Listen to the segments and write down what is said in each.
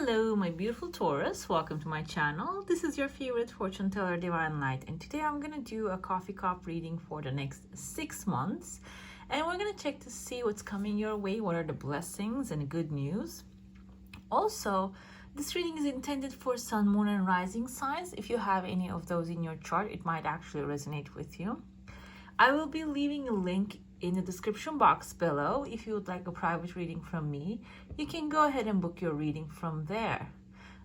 Hello, my beautiful Taurus. Welcome to my channel. This is your favorite fortune teller, Divine Light, and today I'm going to do a coffee cup reading for the next 6 months. And we're going to check to see what's coming your way, what are the blessings and good news. Also, this reading is intended for sun, moon, and rising signs. If you have any of those in your chart, it might actually resonate with you. I will be leaving a link in the description box below. If you would like a private reading from me, you can go ahead and book your reading from there.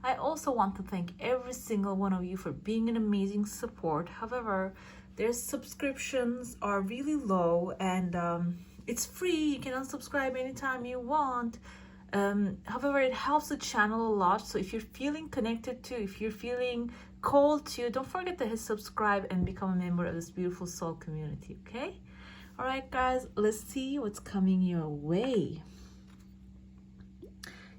I also want to thank every single one of you for being an amazing support. However, their subscriptions are really low and it's free. You can unsubscribe anytime you want. However, it helps the channel a lot. So if you're feeling connected to, if you're feeling called to, don't forget to hit subscribe and become a member of this beautiful soul community, okay? All right, guys, let's see what's coming your way.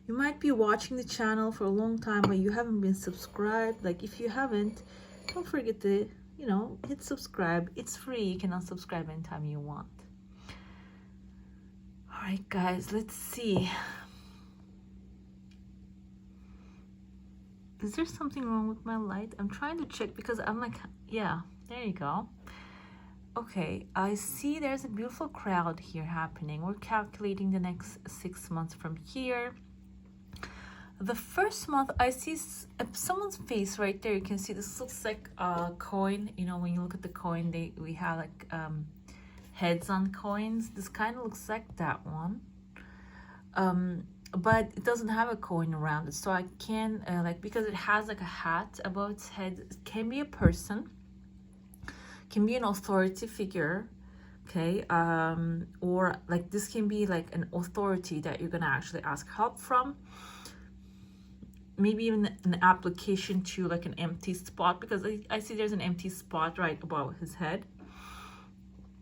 You might be watching the channel for a long time, but you haven't been subscribed. Like, if you haven't, don't forget to, hit subscribe. It's free. You can unsubscribe anytime you want. All right, guys, let's see. Is there something wrong with my light? I'm trying to check because I'm like, yeah, there you go. Okay, I see there's a beautiful crowd here happening. We're calculating the next 6 months from here. The first month, I see someone's face right there. You can see this looks like a coin. When you look at the coin, we have like heads on coins. This kind of looks like that one. But it doesn't have a coin around it, so I can because it has like a hat above its head. It can be a person, can be an authority figure, okay, or like this can be like an authority that you're gonna actually ask help from. Maybe even an application to like an empty spot, because I see there's an empty spot right above his head.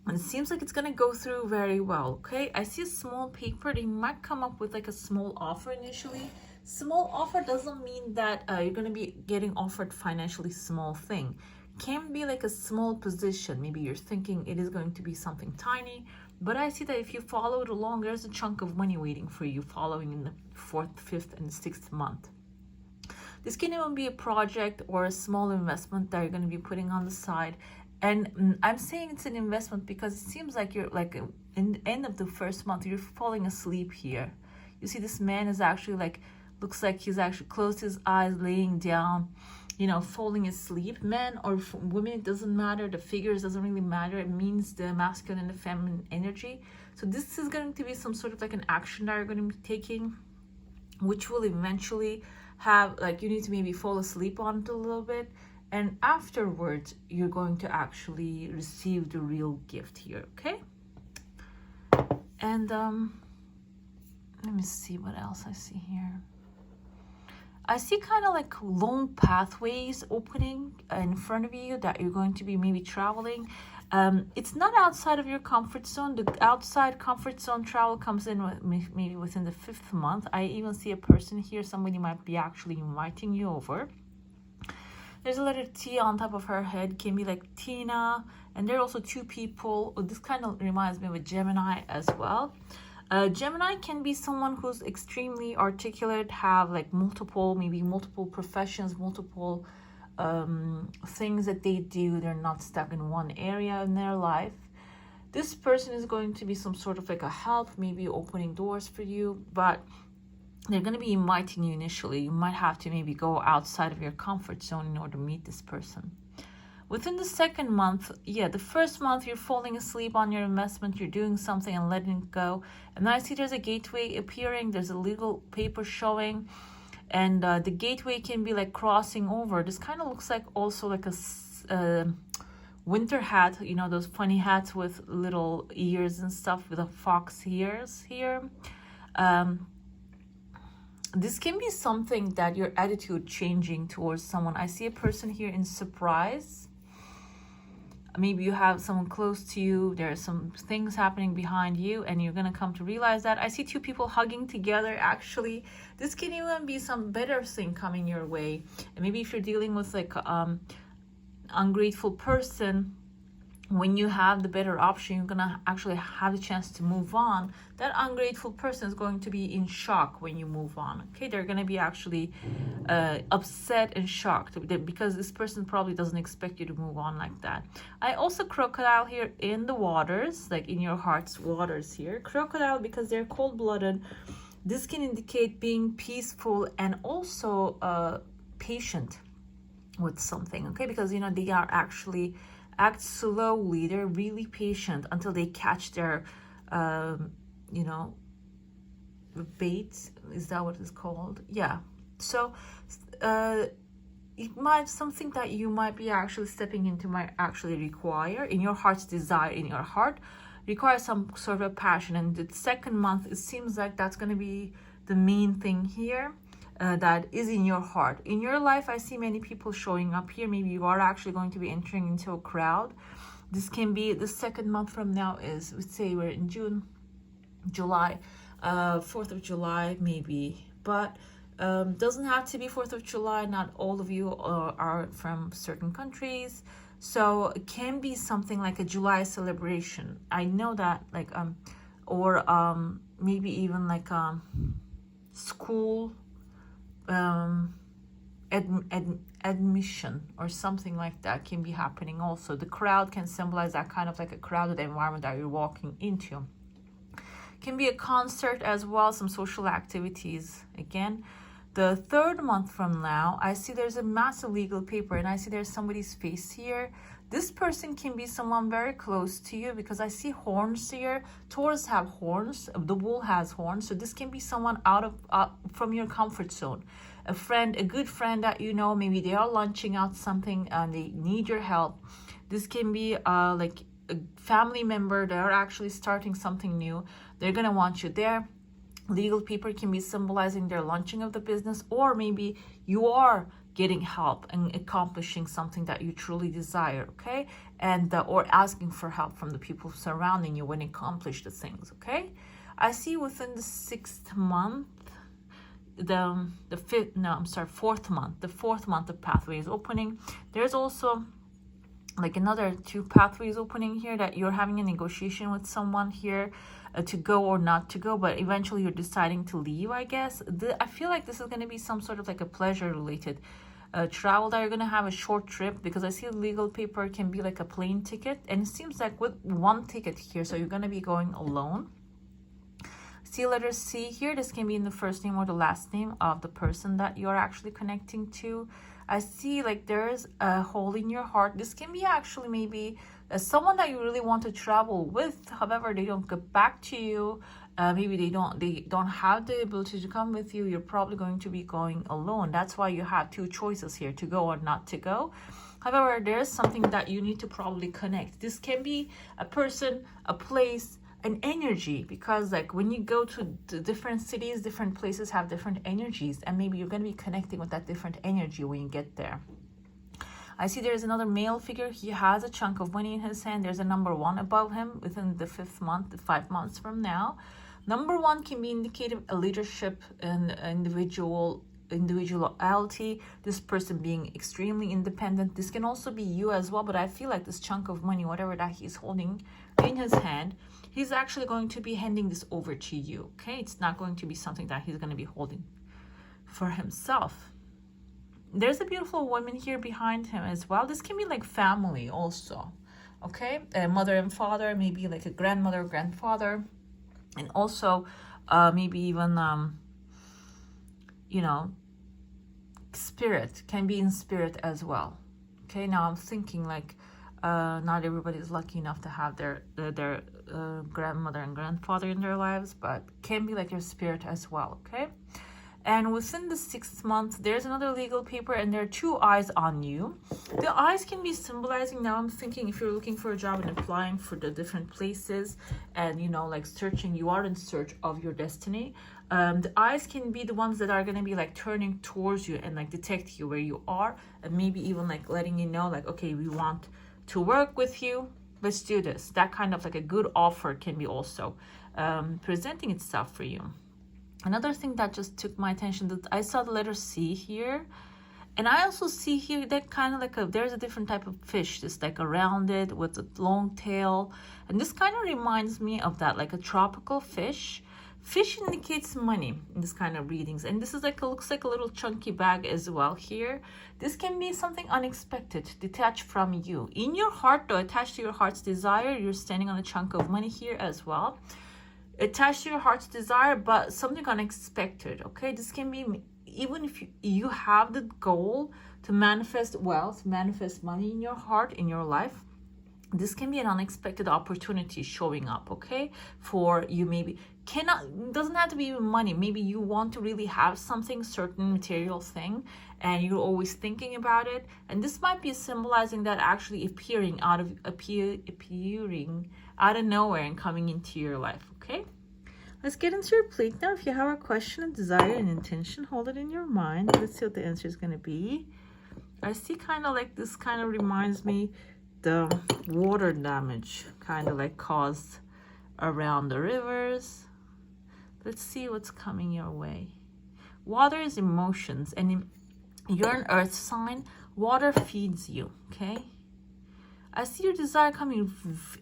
And it seems like it's going to go through very well, okay? I see a small paper. They might come up with like a small offer initially. Small offer doesn't mean that you're going to be getting offered financially small thing. Can be like a small position. Maybe you're thinking it is going to be something tiny. But I see that if you follow it along, there's a chunk of money waiting for you following in the 4th, 5th, and 6th month. This can even be a project or a small investment that you're going to be putting on the side. And I'm saying it's an investment because it seems like you're like in the end of the first month, you're falling asleep here. You see this man is actually like, looks like he's actually closed his eyes, laying down, falling asleep. Men or women, it doesn't matter. The figures doesn't really matter. It means the masculine and the feminine energy. So this is going to be some sort of like an action that you're going to be taking, which will eventually have like, you need to maybe fall asleep on it a little bit. And afterwards, you're going to actually receive the real gift here, okay? And let me see what else I see here. I see kind of like long pathways opening in front of you that you're going to be maybe traveling. It's not outside of your comfort zone. The outside comfort zone travel comes in maybe within the 5th month. I even see a person here. Somebody might be actually inviting you over. There's a letter T on top of her head, can be like Tina, and there are also 2 people. This kind of reminds me of a Gemini as well. Gemini can be someone who's extremely articulate, have like maybe multiple professions, multiple things that they do. They're not stuck in one area in their life. This person is going to be some sort of like a help, maybe opening doors for you, but they're going to be inviting you initially. You might have to maybe go outside of your comfort zone in order to meet this person. Within the 2nd month, the first month you're falling asleep on your investment, you're doing something and letting it go. And I see there's a gateway appearing, there's a legal paper showing, and the gateway can be like crossing over. This kind of looks like also like a winter hat, those funny hats with little ears and stuff with a fox ears here. This can be something that your attitude changing towards someone. I see a person here in surprise. Maybe you have someone close to you. There are some things happening behind you and you're going to come to realize that. I see 2 people hugging together actually. This can even be some better thing coming your way. And maybe if you're dealing with like ungrateful person, when you have the better option, you're gonna actually have the chance to move on. That ungrateful person is going to be in shock when you move on. Okay, they're gonna be actually upset and shocked because this person probably doesn't expect you to move on like that. I also crocodile here in the waters, like in your heart's waters here. Crocodile, because they're cold-blooded, this can indicate being peaceful and also patient with something. Okay, because you know they are actually act slowly. They're really patient until they catch their you know, bait. Is that what it's called? Yeah. So it might, something that you might be actually stepping into might actually require, in your heart's desire, in your heart, requires some sort of passion. And the second month, it seems like that's going to be the main thing here. That is in your heart. In your life, I see many people showing up here. Maybe you are actually going to be entering into a crowd. This can be the second month from now is, let's say we're in June, July, 4th of July maybe. But doesn't have to be 4th of July. Not all of you are from certain countries. So it can be something like a July celebration. I know that, like, or maybe even like school admission or something like that can be happening also. The crowd can symbolize that kind of like a crowded environment that you're walking into. Can be a concert as well, some social activities. Again, the third month from now, I see there's a massive legal paper and I see there's somebody's face here. This person can be someone very close to you because I see horns here. Taurus have horns. The bull has horns. So this can be someone out from your comfort zone. A friend, a good friend that you know. Maybe they are launching out something and they need your help. This can be like a family member. They are actually starting something new. They're going to want you there. Legal paper can be symbolizing their launching of the business, or maybe you are getting help and accomplishing something that you truly desire, okay? And or asking for help from the people surrounding you when you accomplish the things, okay? I see within the 6th month, fourth month, the 4th month of pathways opening. There's also like another 2 pathways opening here, that you're having a negotiation with someone here to go or not to go, but eventually you're deciding to leave, I guess. I feel like this is going to be some sort of like a pleasure related travel, that you're going to have a short trip, because I see a legal paper can be like a plane ticket, and it seems like with one ticket here, so you're going to be going alone. See letter C here. This can be in the first name or the last name of the person that you're actually connecting to. I see like there's a hole in your heart. This can be actually maybe someone that you really want to travel with. However, they don't get back to you. Maybe they don't have the ability to come with you. You're probably going to be going alone. That's why you have 2 choices here, to go or not to go. However, there's something that you need to probably connect. This can be a person, a place, an energy, because like when you go to the different cities, different places have different energies, and maybe you're going to be connecting with that different energy when you get there. I see there's another male figure. He has a chunk of money in his hand. There's a number 1 above him within the 5th month, 5 months from now. Number 1 can be indicative of leadership and individuality. This person being extremely independent. This can also be you as well, but I feel like this chunk of money, whatever that he's holding in his hand, he's actually going to be handing this over to you, okay? It's not going to be something that he's going to be holding for himself. There's a beautiful woman here behind him as well. This can be like family also, okay? A mother and father, maybe like a grandmother, grandfather, and also maybe even, you know, spirit, can be in spirit as well. Okay, now I'm thinking like not everybody is lucky enough to have their grandmother and grandfather in their lives, but can be like your spirit as well, okay? And within the 6th month, there's another legal paper, and there are 2 eyes on you. The eyes can be symbolizing, now I'm thinking, if you're looking for a job and applying for the different places, and you know, like searching, you are in search of your destiny. The eyes can be the ones that are going to be like turning towards you and like detect you where you are, and maybe even like letting you know like, okay, we want to work with you, let's do this. That kind of like a good offer can be also presenting itself for you. Another thing that just took my attention, that I saw the letter C here, And I also see here that kind of like there's a different type of fish, just like a rounded with a long tail. And this kind of reminds me of that, like a tropical fish. Fish indicates money in this kind of readings. And this is like, looks like a little chunky bag as well here. This can be something unexpected, detached from you. In your heart though, attached to your heart's desire, you're standing on a chunk of money here as well. Attached to your heart's desire, but something unexpected, okay? This can be, even if you have the goal to manifest wealth, manifest money in your heart, in your life, this can be an unexpected opportunity showing up, okay? For you, maybe doesn't have to be money. Maybe you want to really have something, certain material thing, and you're always thinking about it. And this might be symbolizing that actually appearing out of nowhere and coming into your life, okay? Let's get into your plate now. If you have a question, a desire, an intention, hold it in your mind. Let's see what the answer is going to be. I see kind of like this kind of reminds me the water damage kind of like caused around the rivers. Let's see what's coming your way. Water is emotions, and you're an earth sign. Water feeds you, okay? I see your desire coming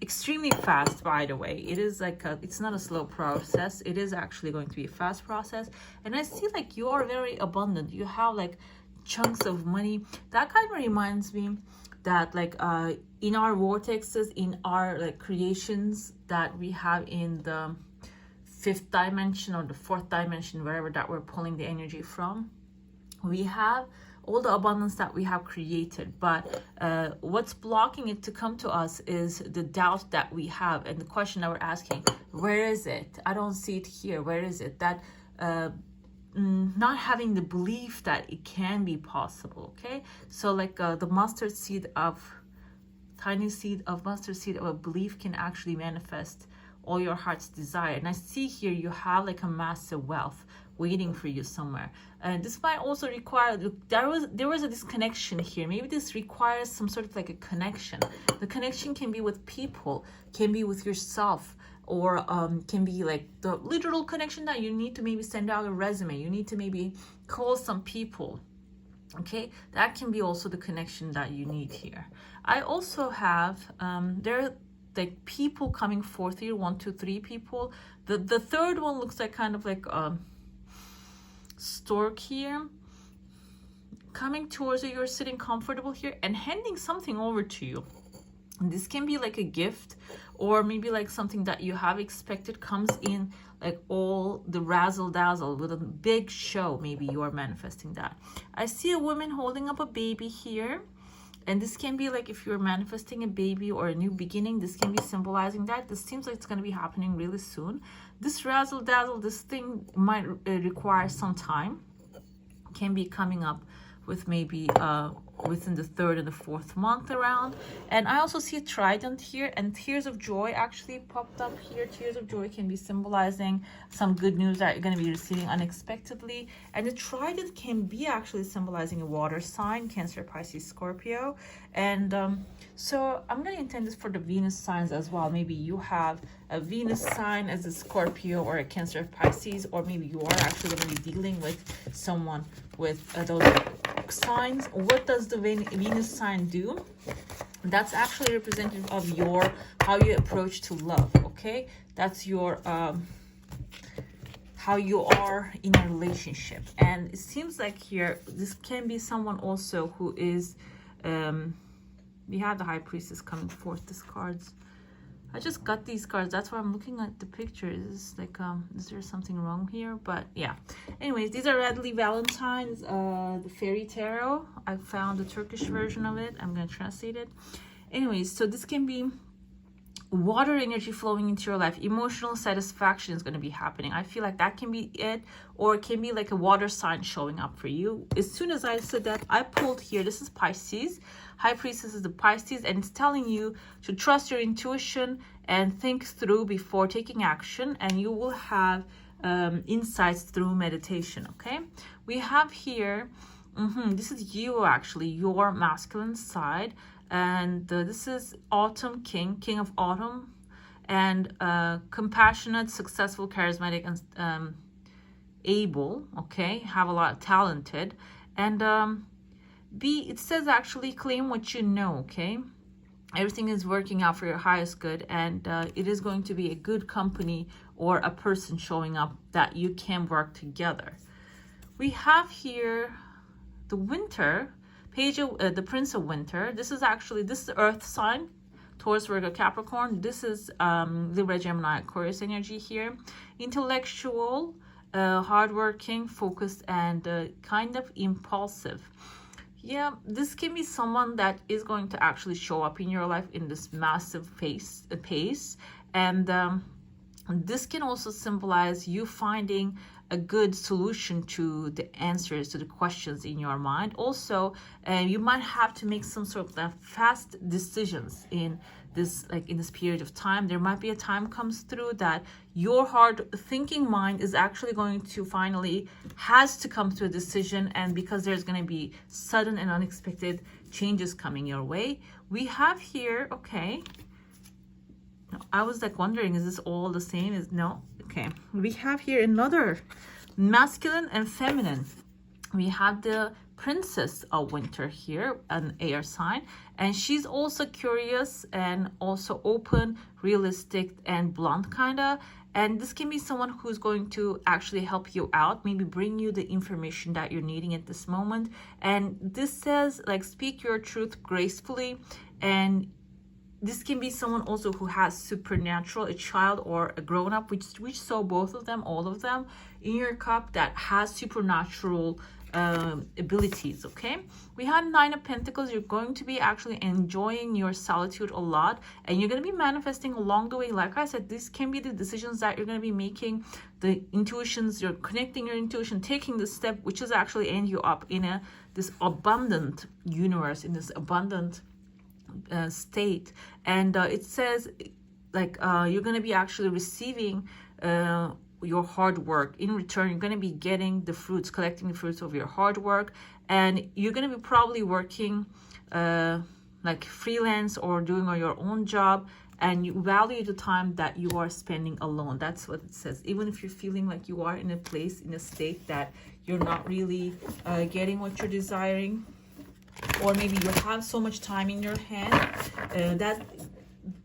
extremely fast, by the way. It is like it's not a slow process. It is actually going to be a fast process. And I see like you are very abundant. You have like chunks of money. That kind of reminds me that like in our vortexes, in our like creations that we have in the 5th dimension or the 4th dimension, wherever that we're pulling the energy from, we have all the abundance that we have created, but what's blocking it to come to us is the doubt that we have and the question that we're asking, where is it? I don't see it here. Where is it? That not having the belief that it can be possible, okay? So like the mustard seed of, tiny seed of mustard seed of a belief can actually manifest all your heart's desire. And I see here you have like a massive wealth waiting for you somewhere. And this might also require, there was a disconnection here. Maybe this requires some sort of like a connection. The connection can be with people, can be with yourself, or can be like the literal connection that you need to maybe send out a resume. You need to maybe call some people. Okay, that can be also the connection that you need here. I also have there are like people coming forth here, 1, 2, 3 people. The third one looks like kind of like stork here coming towards you. You're sitting comfortable here and handing something over to you. And this can be like a gift, or maybe like something that you have expected comes in like all the razzle dazzle with a big show. Maybe you are manifesting that. I see a woman holding up a baby here. And this can be like if you're manifesting a baby or a new beginning, this can be symbolizing that. This seems like it's going to be happening really soon. This razzle dazzle, this thing might require some time. Can be coming up with maybe within the 3rd and the 4th month around. And I also see a trident here, and tears of joy actually popped up here. Tears of joy can be symbolizing some good news that you're going to be receiving unexpectedly. And the trident can be actually symbolizing a water sign, Cancer, Pisces, Scorpio. And so I'm going to intend this for the Venus signs as well. Maybe you have a Venus sign as a Scorpio or a Cancer, Pisces, or maybe you are actually going to be dealing with someone with those signs. What does the Venus sign do? That's actually representative of your how you approach to love, okay? That's your how you are in a relationship. And it seems like here this can be someone also who is we have the High Priestess coming forth. These cards, I just got these cards, that's why I'm looking at the pictures. Like is there something wrong here? But yeah, anyways, these are Radley Valentine's the fairy tarot. I found the Turkish version of it. I'm going to translate it. Anyways, so this can be water energy flowing into your life. Emotional satisfaction is going to be happening. I feel like that can be it, or it can be like a water sign showing up for you. As soon as I said that, I pulled here, this is Pisces. High Priestess is the Pisces, and it's telling you to trust your intuition and think through before taking action, and you will have insights through meditation. Okay, we have here this is you, actually your masculine side. And this is Autumn King of Autumn, and compassionate, successful, charismatic, and able, okay, have a lot of talented. And B, it says actually claim what you know, okay? Everything is working out for your highest good, and it is going to be a good company or a person showing up that you can work together. We have here the Winter, page of the Prince of Winter. This is Earth sign, Taurus, Virgo, Capricorn. This is Libra, Gemini, Aquarius energy here. Intellectual, hardworking, focused, and kind of impulsive. Yeah, this can be someone that is going to actually show up in your life in this massive pace. And this can also symbolize you finding a good solution to the answers to the questions in your mind. Also, you might have to make some sort of fast decisions in this period of time. There might be a time comes through that your hard thinking mind is actually going to finally has to come to a decision, and because there's going to be sudden and unexpected changes coming your way. We have here, okay, I was like wondering, is this all the same? No, okay. We have here another masculine and feminine. We have the Princess of Winter here, an air sign, and she's also curious and also open, realistic, and blunt kind of. And this can be someone who's going to actually help you out, maybe bring you the information that you're needing at this moment. And this says like speak your truth gracefully, and this can be someone also who has supernatural, a child or a grown-up, which saw both of them, all of them in your cup, that has supernatural abilities. Okay, we had Nine of Pentacles. You're going to be actually enjoying your solitude a lot, and you're going to be manifesting along the way. Like I said, this can be the decisions that you're going to be making, the intuitions, you're connecting your intuition, taking the step which is actually end you up in this abundant universe, in this abundant state. And it says like you're going to be actually receiving your hard work. In return, you're going to be getting the fruits, collecting the fruits of your hard work, and you're going to be probably working like freelance or doing your own job, and you value the time that you are spending alone. That's what it says. Even if you're feeling like you are in a place, in a state that you're not really getting what you're desiring, or maybe you have so much time in your hand, that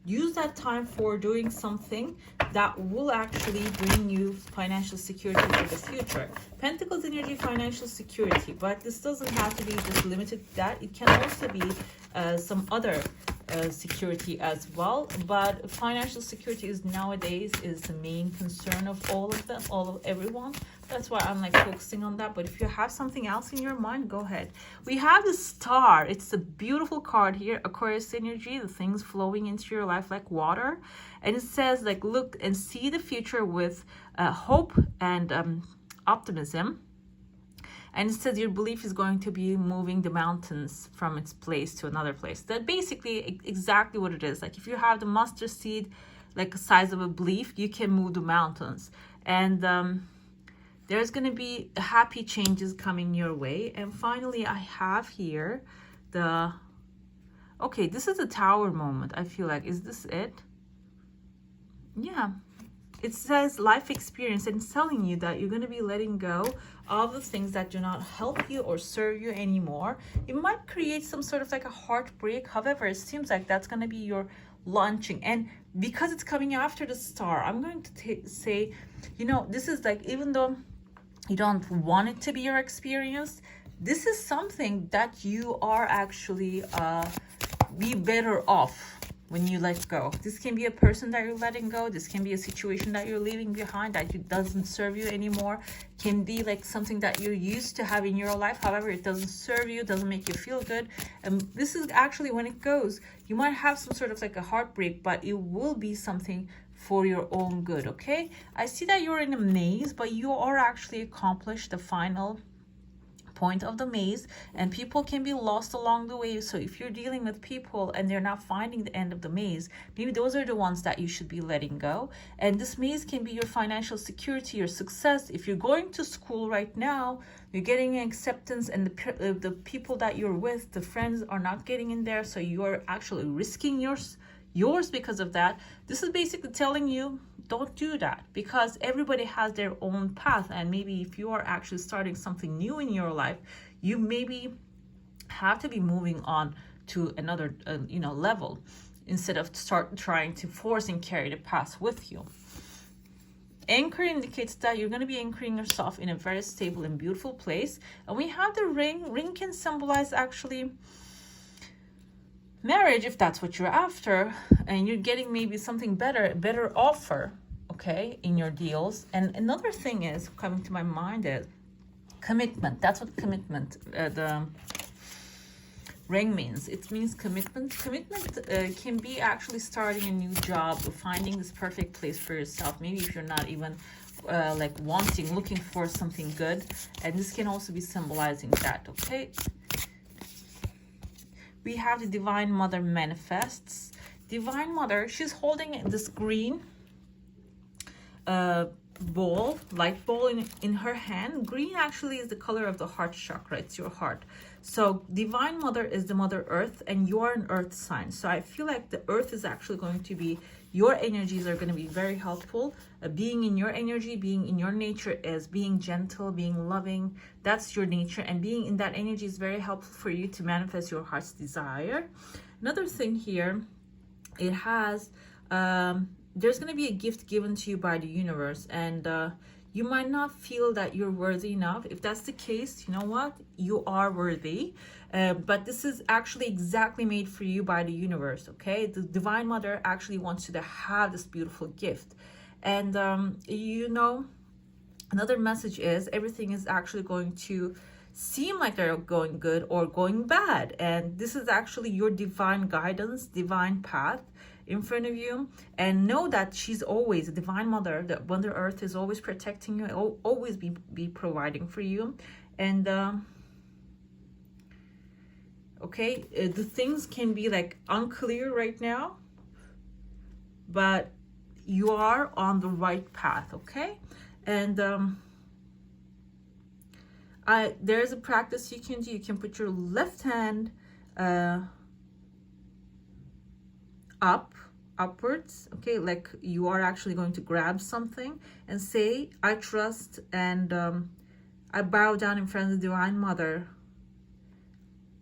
use that time for doing something that will actually bring you financial security for the future. Pentacles energy, financial security, but this doesn't have to be just limited to that. It can also be some other security as well, but financial security is nowadays is the main concern of all of them, everyone. That's why I'm like focusing on that. But if you have something else in your mind, go ahead. We have the Star. It's a beautiful card here, Aquarius energy, the things flowing into your life like water. And it says like look and see the future with hope and optimism. And it says your belief is going to be moving the mountains from its place to another place. That basically exactly what it is. Like if you have the mustard seed, like the size of a belief, you can move the mountains. And there's going to be happy changes coming your way. And finally, I have here okay, this is a Tower moment. I feel like, is this it? Yeah. It says life experience, and it's telling you that you're going to be letting go of the things that do not help you or serve you anymore. It might create some sort of like a heartbreak. However, it seems like that's going to be your launching. And because it's coming after the Star, I'm going to say, you know, this is like, even though you don't want it to be your experience, this is something that you are actually be better off when you let go. This can be a person that you're letting go. This can be a situation that you're leaving behind that doesn't serve you anymore. Can be like something that you're used to have in your life. However, it doesn't serve you, doesn't make you feel good. And this is actually when it goes. You might have some sort of like a heartbreak, but it will be something for your own good, okay? I see that you're in a maze, but you are actually accomplished the final point of the maze, and people can be lost along the way. So if you're dealing with people and they're not finding the end of the maze, maybe those are the ones that you should be letting go. And this maze can be your financial security, your success. If you're going to school right now, you're getting acceptance, and the people that you're with, the friends, are not getting in there, so you're actually risking yours because of that. This is basically telling you, don't do that, because everybody has their own path. And maybe if you are actually starting something new in your life, you maybe have to be moving on to another level, instead of start trying to force and carry the past with you. Anchor indicates that you're going to be anchoring yourself in a very stable and beautiful place. And we have the ring. Ring can symbolize actually marriage, if that's what you're after, and you're getting maybe something better offer, okay, in your deals. And another thing is coming to my mind is commitment. That's what commitment, the ring means. It means commitment. Commitment can be actually starting a new job or finding this perfect place for yourself. Maybe if you're not even like looking for something good. And this can also be symbolizing that, okay? We have the Divine Mother manifests. Divine Mother, she's holding this green light ball in her hand. Green actually is the color of the heart chakra. It's your heart. So Divine Mother is the Mother Earth, and you are an earth sign. So I feel like the earth is actually going to be, your energies are going to be very helpful. Being in your energy, being in your nature is being gentle, being loving. That's your nature, and being in that energy is very helpful for you to manifest your heart's desire. Another thing here, it has there's going to be a gift given to you by the universe, and you might not feel that you're worthy enough. If that's the case, you know what? You are worthy. But this is actually exactly made for you by the universe, okay? The Divine Mother actually wants you to have this beautiful gift. And, another message is everything is actually going to seem like they're going good or going bad. And this is actually your divine guidance, divine path in front of you. And know that she's always a Divine Mother, that Mother Earth is always protecting you, always be providing for you. And okay, the things can be like unclear right now, but you are on the right path, okay? And there's a practice you can do. You can put your left hand upwards, okay, like you are actually going to grab something, and say, I trust and I bow down in front of the Divine Mother,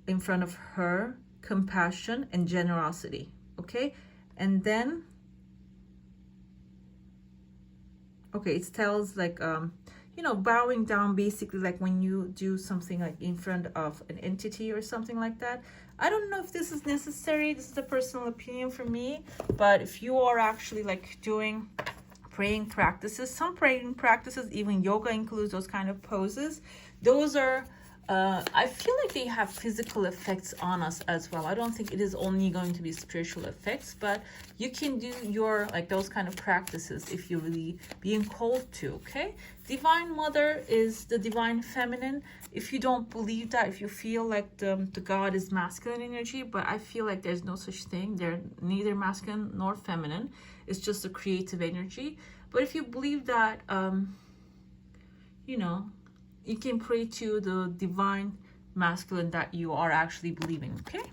in front of her compassion and generosity, okay? And then, okay, it tells like bowing down, basically like when you do something like in front of an entity or something like that. I don't know if this is necessary. This is a personal opinion for me. But if you are actually like doing praying practices, some praying practices, even yoga includes those kind of poses. Those are, I feel like they have physical effects on us as well. I don't think it is only going to be spiritual effects, but you can do your, like those kind of practices if you're really being called to, okay? Divine Mother is the divine feminine. If you don't believe that, if you feel like the God is masculine energy, but I feel like there's no such thing. They're neither masculine nor feminine. It's just a creative energy. But if you believe that, you can pray to the divine masculine that you are actually believing, okay?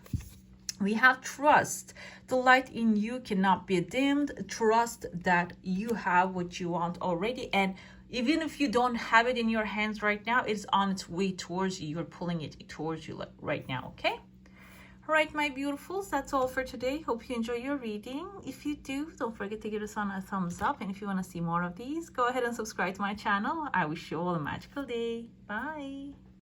We have trust. The light in you cannot be dimmed. Trust that you have what you want already. And even if you don't have it in your hands right now, it's on its way towards you. You're pulling it towards you right now, okay? All right, my beautifuls, that's all for today. Hope you enjoy your reading. If you do, don't forget to give us a thumbs up. And if you want to see more of these, go ahead and subscribe to my channel. I wish you all a magical day. Bye.